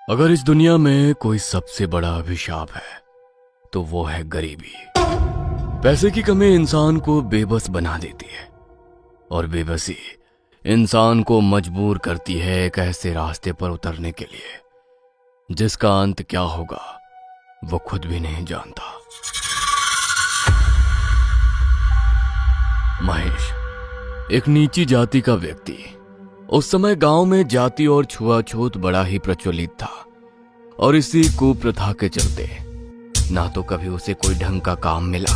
अगर इस दुनिया में कोई सबसे बड़ा अभिशाप है तो वो है गरीबी। पैसे की कमी इंसान को बेबस बना देती है और बेबसी इंसान को मजबूर करती है एक ऐसे रास्ते पर उतरने के लिए जिसका अंत क्या होगा वो खुद भी नहीं जानता। महेश एक नीची जाति का व्यक्ति। उस समय गांव में जाति और छुआछूत बड़ा ही प्रचलित था और इसी कुप्रथा के चलते ना तो कभी उसे कोई ढंग का काम मिला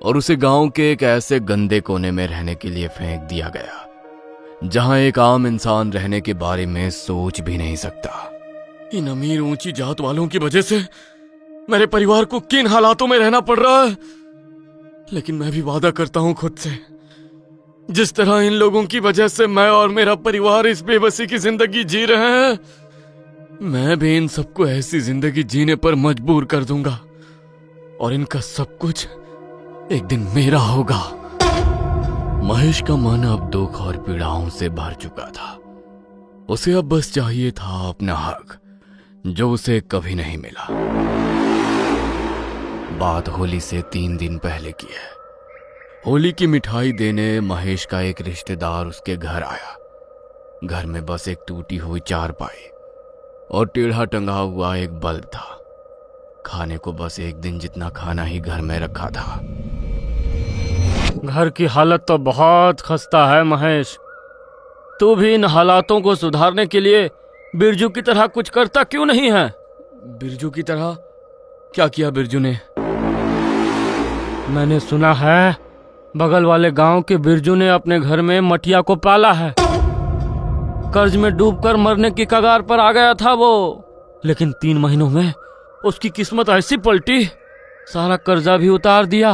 और उसे गांव के एक ऐसे गंदे कोने में रहने के लिए फेंक दिया गया जहां एक आम इंसान रहने के बारे में सोच भी नहीं सकता। इन अमीर ऊंची जात वालों की वजह से मेरे परिवार को किन हालातों में रहना पड़ रहा है, लेकिन मैं भी वादा करता हूं खुद से, जिस तरह इन लोगों की वजह से मैं और मेरा परिवार इस बेबसी की जिंदगी जी रहे हैं, मैं भी इन सबको ऐसी जिंदगी जीने पर मजबूर कर दूंगा और इनका सब कुछ एक दिन मेरा होगा। महेश का मन अब दुख और पीड़ाओं से भर चुका था। उसे अब बस चाहिए था अपना हक, जो उसे कभी नहीं मिला। बात होली से 3 दिन पहले की है। होली की मिठाई देने महेश का एक रिश्तेदार उसके घर आया। घर में बस एक टूटी हुई चारपाई और टेढ़ा टंगा हुआ एक बल्ब था। खाने को बस एक दिन जितना खाना ही घर में रखा था। घर की हालत तो बहुत खस्ता है महेश। तू भी इन हालातों को सुधारने के लिए बिरजू की तरह कुछ करता क्यों नहीं है? बिरजू की तरह? क्या किया बिरजू ने? मैंने सुना है बगल वाले गांव के बिरजू ने अपने घर में मटिया को पाला है। कर्ज में डूबकर मरने की कगार पर आ गया था वो, लेकिन 3 महीनों में उसकी किस्मत ऐसी पलटी, सारा कर्जा भी उतार दिया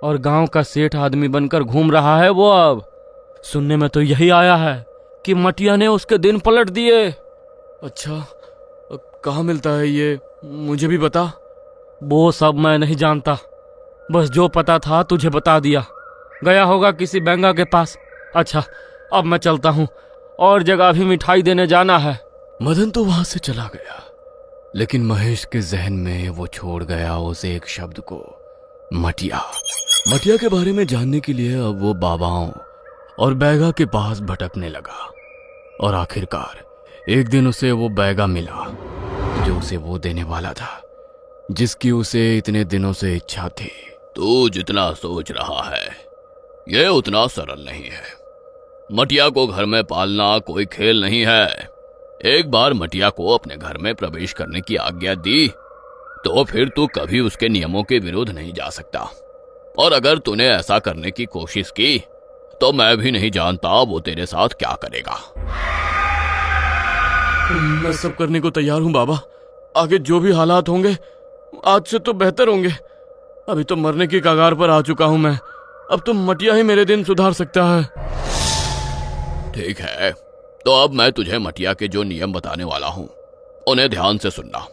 और गांव का सेठ आदमी बनकर घूम रहा है वो अब। सुनने में तो यही आया है कि मटिया ने उसके दिन पलट दिए। अच्छा, कहाँ मिलता है ये, मुझे भी बता। वो सब मैं नहीं जानता, बस जो पता था तुझे बता दिया। गया होगा किसी बेंगा के पास। अच्छा, अब मैं चलता हूँ, और जगह भी मिठाई देने जाना है। मदन तो वहां से चला गया, लेकिन महेश के जहन में वो छोड़ गया उस एक शब्द को, मटिया। मटिया के बारे में जानने के लिए अब वो बाबाओं और बैगा के पास भटकने लगा और आखिरकार एक दिन उसे वो बैगा मिला जो उसे वो देने वाला था जिसकी उसे इतने दिनों से इच्छा थी। तू जितना सोच रहा है ये उतना सरल नहीं है। मटिया को घर में पालना कोई खेल नहीं है। एक बार मटिया को अपने घर में प्रवेश करने की आज्ञा दी तो फिर तू कभी उसके नियमों के विरुद्ध नहीं जा सकता, और अगर तूने ऐसा करने की कोशिश की तो मैं भी नहीं जानता वो तेरे साथ क्या करेगा। मैं सब करने को तैयार हूं बाबा। आगे जो भी हालात होंगे आज से तो बेहतर होंगे। अभी तो मरने की कगार पर आ चुका हूं मैं। अब तो मटिया ही मेरे दिन सुधार सकता है। ठीक है, तो अब मैं तुझे मटिया के जो नियम बताने वाला हूं उन्हें ध्यान से सुनना।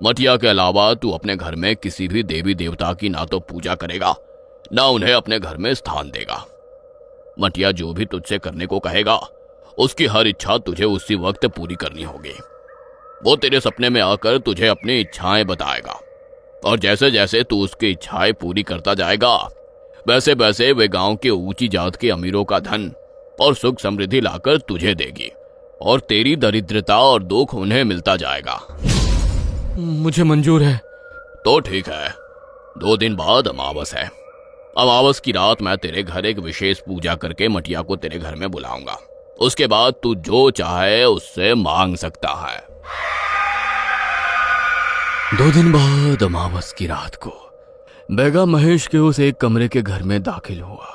मटिया के अलावा तू अपने घर में किसी भी देवी देवता की ना तो पूजा करेगा ना उन्हें अपने घर में स्थान देगा। मटिया जो भी तुझसे करने को कहेगा उसकी हर इच्छा तुझे उसी वक्त पूरी करनी होगी। वो तेरे सपने में आकर तुझे अपनी इच्छाएं बताएगा और जैसे जैसे तू उसकी इच्छाएं पूरी करता जाएगा वैसे वैसे वे गांव के ऊंची जात के अमीरों का धन और सुख समृद्धि लाकर तुझे देगी और तेरी दरिद्रता और दुख उन्हें मिलता जाएगा। मुझे मंजूर है। तो ठीक है, 2 दिन बाद अमावस है। अमावस की रात मैं तेरे घर एक विशेष पूजा करके मटिया को तेरे घर में बुलाऊंगा। उसके बाद तू जो चाहे उससे मांग सकता है। 2 दिन बाद अमावस की रात को बैगा महेश के उस एक कमरे के घर में दाखिल हुआ।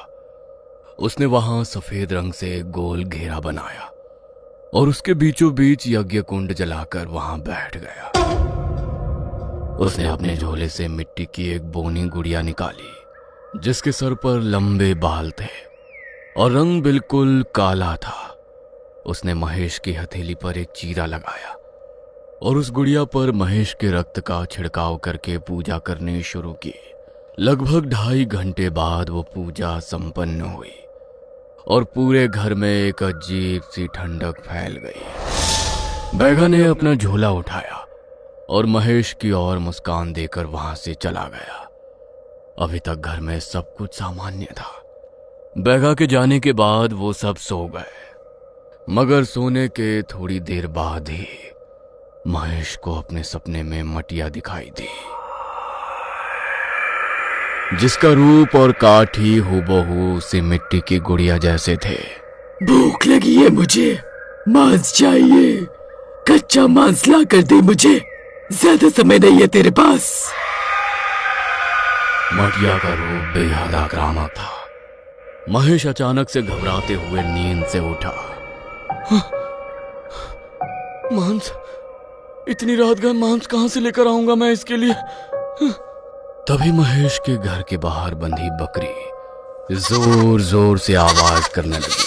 उसने वहां सफेद रंग से एक गोल घेरा बनाया और उसके बीचों बीच यज्ञ कुंड जलाकर वहां बैठ गया। उसने अपने झोले से मिट्टी की एक बोनी गुड़िया निकाली जिसके सर पर लंबे बाल थे और रंग बिल्कुल काला था। उसने महेश की हथेली पर एक चीरा लगाया और उस गुड़िया पर महेश के रक्त का छिड़काव करके पूजा करनी शुरू की। लगभग 2.5 घंटे बाद वो पूजा संपन्न हुई और पूरे घर में एक अजीब सी ठंडक फैल गई। बैगा ने अपना झोला उठाया और महेश की ओर मुस्कान देकर वहां से चला गया। अभी तक घर में सब कुछ सामान्य था। बैगा के जाने के बाद वो सब सो गए, मगर सोने के थोड़ी देर बाद ही महेश को अपने सपने में मटिया दिखाई दी, जिसका रूप और काठ ही हूबहू उसी मिट्टी की गुड़िया जैसे थे। भूख लगी है मुझे, मांस चाहिए, कच्चा मांस ला कर दे मुझे, ज्यादा समय नहीं है तेरे पास। मटिया का रूप बेहद आक्रामक था। महेश अचानक से घबराते हुए नींद से उठा। मांस, इतनी रात गए मांस कहां से लेकर आऊंगा मैं इसके लिए? तभी महेश के घर के बाहर बंधी बकरी जोर जोर से आवाज करने लगी,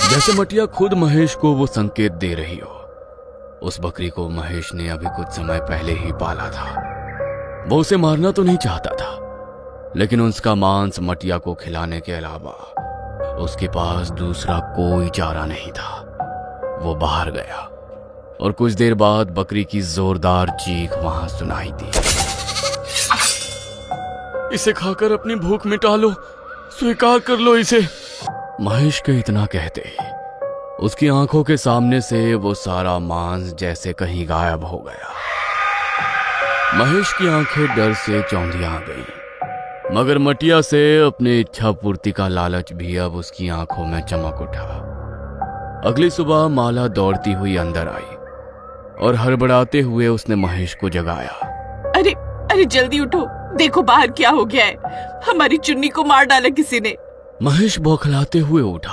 जैसे मटिया खुद महेश को वो संकेत दे रही हो। उस बकरी को महेश ने अभी कुछ समय पहले ही पाला था। वो उसे मारना तो नहीं चाहता था, लेकिन उसका मांस मटिया को खिलाने के अलावा उसके पास दूसरा कोई चारा नहीं था। वो बाहर गया और कुछ देर बाद बकरी की जोरदार चीख वहां सुनाई दी। इसे खाकर अपनी भूख मिटा लो, स्वीकार कर लो इसे। महेश के इतना कहते ही उसकी आंखों के सामने से वो सारा मांस जैसे कहीं गायब हो गया। महेश की आंखें डर से चौंधिया गई, मगर मटिया से अपनी इच्छा पूर्ति का लालच भी अब उसकी आंखों में चमक उठा। अगली सुबह माला दौड़ती हुई अंदर आई और हड़बड़ाते हुए उसने महेश को जगाया। अरे अरे जल्दी उठो, देखो बाहर क्या हो गया है, हमारी चुन्नी को मार डाला किसी ने। महेश बौखलाते हुए उठा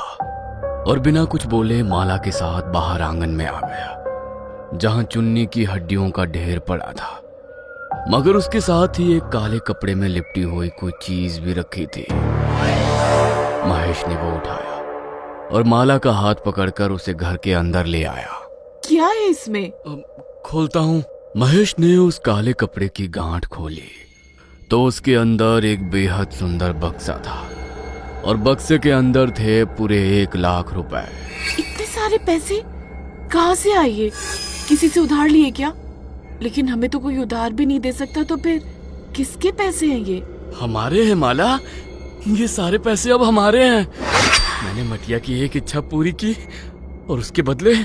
और बिना कुछ बोले माला के साथ बाहर आंगन में आ गया, जहां चुन्नी की हड्डियों का ढेर पड़ा था, मगर उसके साथ ही एक काले कपड़े में लिपटी हुई कोई चीज भी रखी थी। महेश ने वो उठाया और माला का हाथ पकड़कर उसे घर के अंदर ले आया। क्या है इसमें? खोलता हूं। महेश ने उस काले कपड़े की गांठ खोली तो उसके अंदर एक बेहद सुंदर बक्सा था और बक्से के अंदर थे पूरे 1 लाख रुपए। इतने सारे पैसे कहाँ से आए ये? किसी से उधार लिए क्या? लेकिन हमें तो कोई उधार भी नहीं दे सकता, तो फिर किसके पैसे हैं ये? हमारे हैं माला, ये सारे पैसे अब हमारे हैं। मैंने मटिया की एक इच्छा पूरी की और उसके बदले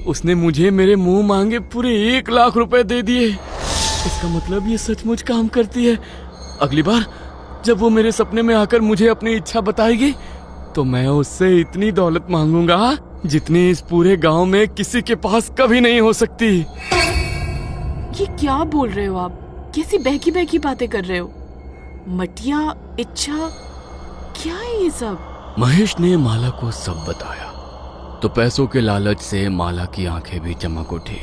उसने मुझे मेरे मुंह मांगे पूरे 1 लाख रुपए दे दिए। इसका मतलब ये सचमुच काम करती है। अगली बार जब वो मेरे सपने में आकर मुझे अपनी इच्छा बताएगी तो मैं उससे इतनी दौलत मांगूंगा जितनी इस पूरे गांव में किसी के पास कभी नहीं हो सकती। ये क्या बोल रहे हो आप? कैसी बहकी बहकी बातें कर रहे हो? मटिया, इच्छा, क्या है ये सब? महेश ने माला को सब बताया तो पैसों के लालच से माला की आंखें भी चमक उठी।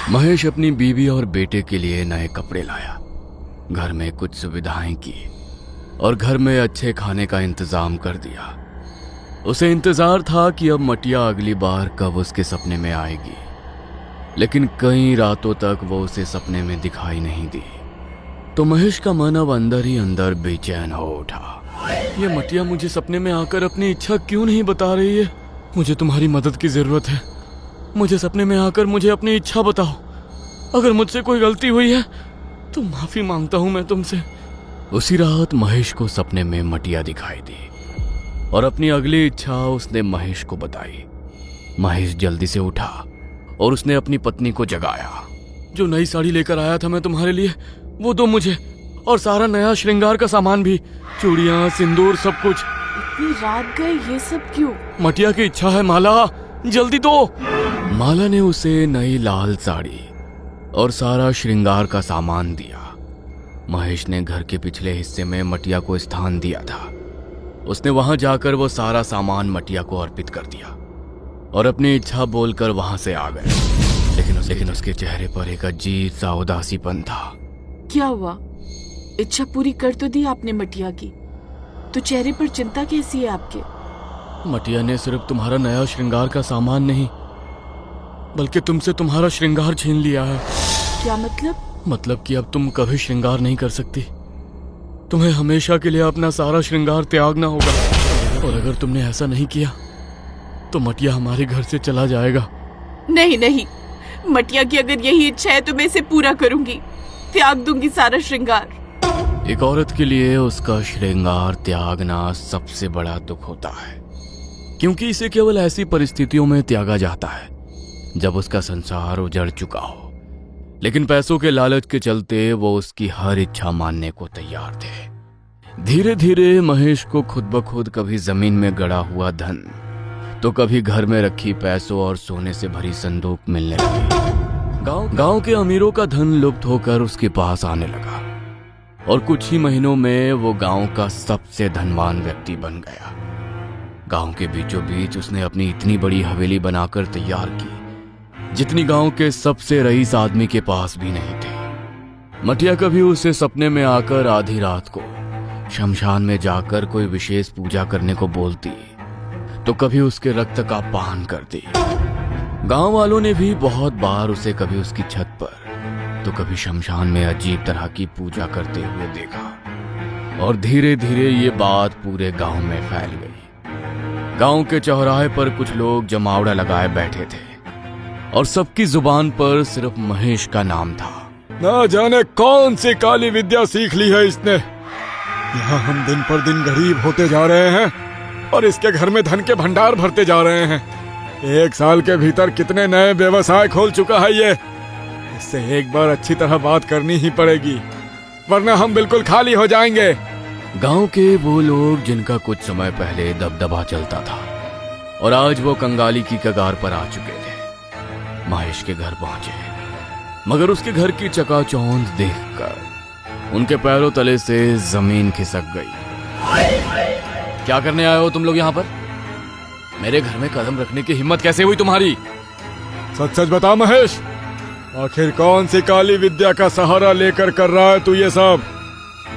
महेश अपनी बीवी और बेटे के लिए नए कपड़े लाया, घर में कुछ सुविधाएं की और घर में अच्छे खाने का इंतजाम कर दिया। उसे इंतजार था कि अब मटिया अगली बार कब उसके सपने में आएगी, लेकिन कई रातों तक वो उसे सपने में दिखाई नहीं दी। तो महेश का मन अब अंदर ही अंदर बेचैन हो उठा। ये मटिया मुझे सपने में आकर अपनी इच्छा क्यों नहीं बता रही है? मुझे तुम्हारी मदद की जरूरत है। मुझे सपने में आकर मुझे अपनी इच्छा बताओ। अगर मुझसे कोई गलती हुई है तो माफी मांगता हूं मैं तुमसे। उसी रात महेश को सपने में मटिया दिखाई दी और अपनी अगली इच्छा उसने महेश को बताई। महेश जल्दी से उठा और उसने अपनी पत्नी को जगाया। जो नई साड़ी लेकर आया था मैं तुम्हारे लिए, वो दो मुझे, और सारा नया श्रृंगार का सामान भी, चूड़ियां, सिंदूर, सब कुछ। इतनी रात गए, ये सब क्यों? मटिया की इच्छा है माला, जल्दी दो। माला ने उसे नई लाल साड़ी और सारा श्रृंगार का सामान दिया। महेश ने घर के पिछले हिस्से में मटिया को स्थान दिया था। उसने वहां जाकर वो सारा सामान मटिया को अर्पित कर दिया और अपनी इच्छा बोलकर वहां से आ गए। लेकिन उसके चेहरे पर एक अजीब सा उदासीपन था। क्या हुआ? इच्छा पूरी कर तो दी आपने मटिया की, तो चेहरे पर चिंता कैसी है आपके? मटिया ने सिर्फ तुम्हारा नया श्रृंगार का सामान नहीं, बल्कि तुमसे तुम्हारा श्रृंगार छीन लिया है। क्या मतलब? मतलब कि अब तुम कभी श्रृंगार नहीं कर सकती। तुम्हें हमेशा के लिए अपना सारा श्रृंगार त्यागना होगा, और अगर तुमने ऐसा नहीं किया तो मटिया हमारे घर से चला जाएगा। नहीं नहीं, मटिया की अगर यही इच्छा है तो मैं इसे पूरा करूंगी, त्याग दूंगी सारा श्रृंगार। एक औरत के लिए उसका श्रृंगार त्यागना सबसे बड़ा दुख होता है, क्योंकि इसे केवल ऐसी परिस्थितियों में त्यागा जाता है जब उसका संसार उजड़ चुका हो। लेकिन पैसों के लालच के चलते वो उसकी हर इच्छा मानने को तैयार थे। धीरे धीरे महेश को खुद ब खुद कभी जमीन में गड़ा हुआ धन तो कभी घर में रखी पैसों और सोने से भरी संदूक मिलने लगी। गांव के अमीरों का धन लुप्त होकर उसके पास आने लगा और कुछ ही महीनों में वो गांव का सबसे धनवान व्यक्ति बन गया। गांव के बीचों बीच उसने अपनी इतनी बड़ी हवेली बनाकर तैयार की जितनी गांव के सबसे रईस आदमी के पास भी नहीं थी। मटिया कभी उसे सपने में आकर आधी रात को शमशान में जाकर कोई विशेष पूजा करने को बोलती तो कभी उसके रक्त का पान करती। गांव वालों ने भी बहुत बार उसे कभी उसकी छत पर तो कभी शमशान में अजीब तरह की पूजा करते हुए देखा और धीरे धीरे ये बात पूरे गांव में फैल गई। गांव के चौराहे पर कुछ लोग जमावड़ा लगाए बैठे थे और सबकी जुबान पर सिर्फ महेश का नाम था। ना जाने कौन सी काली विद्या सीख ली है इसने। यहाँ हम दिन पर दिन गरीब होते जा रहे हैं और इसके घर में धन के भंडार भरते जा रहे हैं। 1 साल के भीतर कितने नए व्यवसाय खोल चुका है ये। इससे एक बार अच्छी तरह बात करनी ही पड़ेगी, वरना हम बिल्कुल खाली हो जाएंगे। गांव के वो लोग जिनका कुछ समय पहले दबदबा चलता था और आज वो कंगाली की कगार पर आ चुके थे, महेश के घर पहुंचे, मगर उसके घर की चकाचौंध देखकर उनके पैरों तले से जमीन खिसक गई। क्या करने आए हो तुम लोग यहाँ पर? मेरे घर में कदम रखने की हिम्मत कैसे हुई तुम्हारी? सच सच बता महेश, आखिर कौन सी काली विद्या का सहारा लेकर कर रहा है तू ये सब?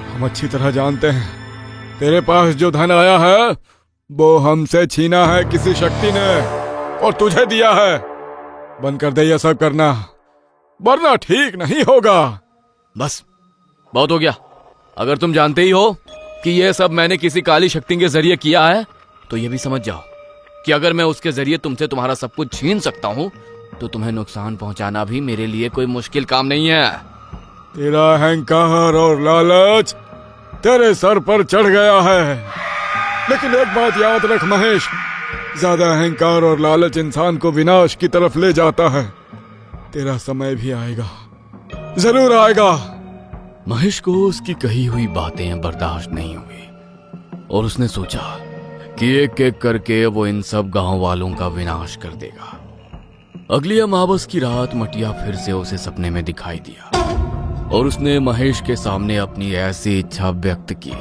हम अच्छी तरह जानते हैं तेरे पास जो धन आया है वो हमसे छीना है किसी शक्ति ने और तुझे दिया है। बंद कर दे ये सब करना, वरना ठीक नहीं होगा। बस बहुत हो गया। अगर तुम जानते ही हो कि यह सब मैंने किसी काली शक्ति के जरिए किया है तो यह भी समझ जाओ कि अगर मैं उसके जरिए तुमसे तुम्हारा सब कुछ छीन सकता हूं तो तुम्हें नुकसान पहुंचाना भी मेरे लिए कोई मुश्किल काम नहीं है। तेरा अहंकार और लालच तेरे सर पर चढ़ गया है, लेकिन एक बात याद रख महेश, ज्यादा अहंकार और लालच इंसान को विनाश की तरफ ले जाता है। तेरा समय भी आएगा, जरूर आएगा। महेश को उसकी कही हुई बातें बर्दाश्त नहीं हुई और उसने सोचा कि एक एक करके वो इन सब गांव वालों का विनाश कर देगा। अगली अमावस की रात मटिया फिर से उसे सपने में दिखाई दिया और उसने महेश के सामने अपनी ऐसी इच्छा व्यक्त की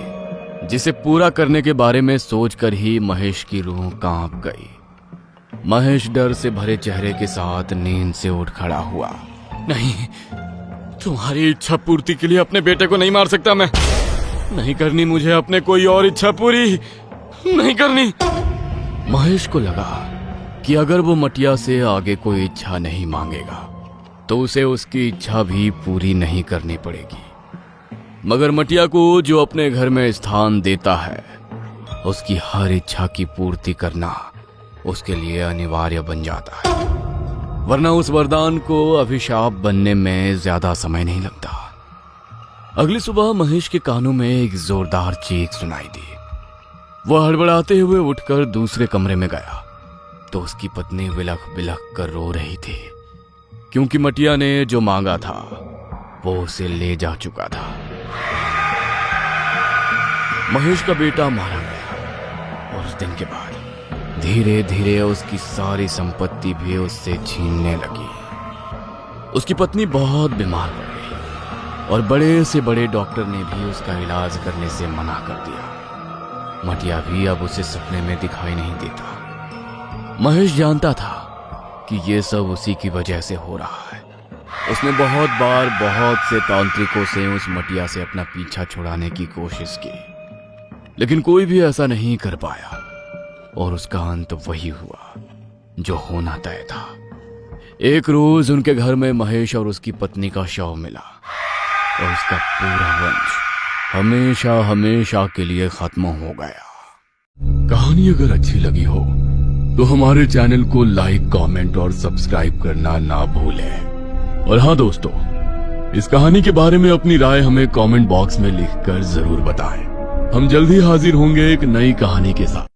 जिसे पूरा करने के बारे में सोचकर ही महेश की रूह कांप गई। महेश डर से भरे चेहरे के साथ नींद से उठ खड़ा हुआ। नहीं, तुम्हारी इच्छा पूर्ति के लिए अपने बेटे को नहीं मार सकता मैं। नहीं करनी मुझे अपने कोई और इच्छा पूरी, नहीं करनी। महेश को लगा कि अगर वो मटिया से आगे कोई इच्छा नहीं मांगेगा तो उसे उसकी इच्छा भी पूरी नहीं करनी पड़ेगी। मगर मटिया को जो अपने घर में स्थान देता है उसकी हर इच्छा की पूर्ति करना उसके लिए अनिवार्य बन जाता है, वरना उस वरदान को अभिशाप बनने में ज्यादा समय नहीं लगता। अगली सुबह महेश के कानों में एक जोरदार चीख सुनाई दी। वह हड़बड़ाते हुए उठकर दूसरे कमरे में गया तो उसकी पत्नी बिलख बिलख कर रो रही थी, क्योंकि मटिया ने जो मांगा था वो उसे ले जा चुका था। महेश का बेटा मारा गया और उस दिन के बाद धीरे धीरे उसकी सारी संपत्ति भी उससे छीनने लगी। उसकी पत्नी बहुत बीमार पड़ गई और बड़े से बड़े डॉक्टर ने भी उसका इलाज करने से मना कर दिया। मटिया भी अब उसे सपने में दिखाई नहीं देता। महेश जानता था कि ये सब उसी की वजह से हो रहा है। उसने बहुत बार बहुत से तांत्रिकों से उस मटिया से अपना पीछा छुड़ाने की कोशिश की, लेकिन कोई भी ऐसा नहीं कर पाया और उसका अंत वही हुआ जो होना तय था। एक रोज उनके घर में महेश और उसकी पत्नी का शव मिला और उसका पूरा वंश हमेशा हमेशा के लिए खत्म हो गया। कहानी अगर अच्छी लगी हो तो हमारे चैनल को लाइक, कमेंट और सब्सक्राइब करना ना भूलें। और हाँ दोस्तों, इस कहानी के बारे में अपनी राय हमें कमेंट बॉक्स में लिखकर जरूर बताएं। हम जल्द ही हाजिर होंगे एक नई कहानी के साथ।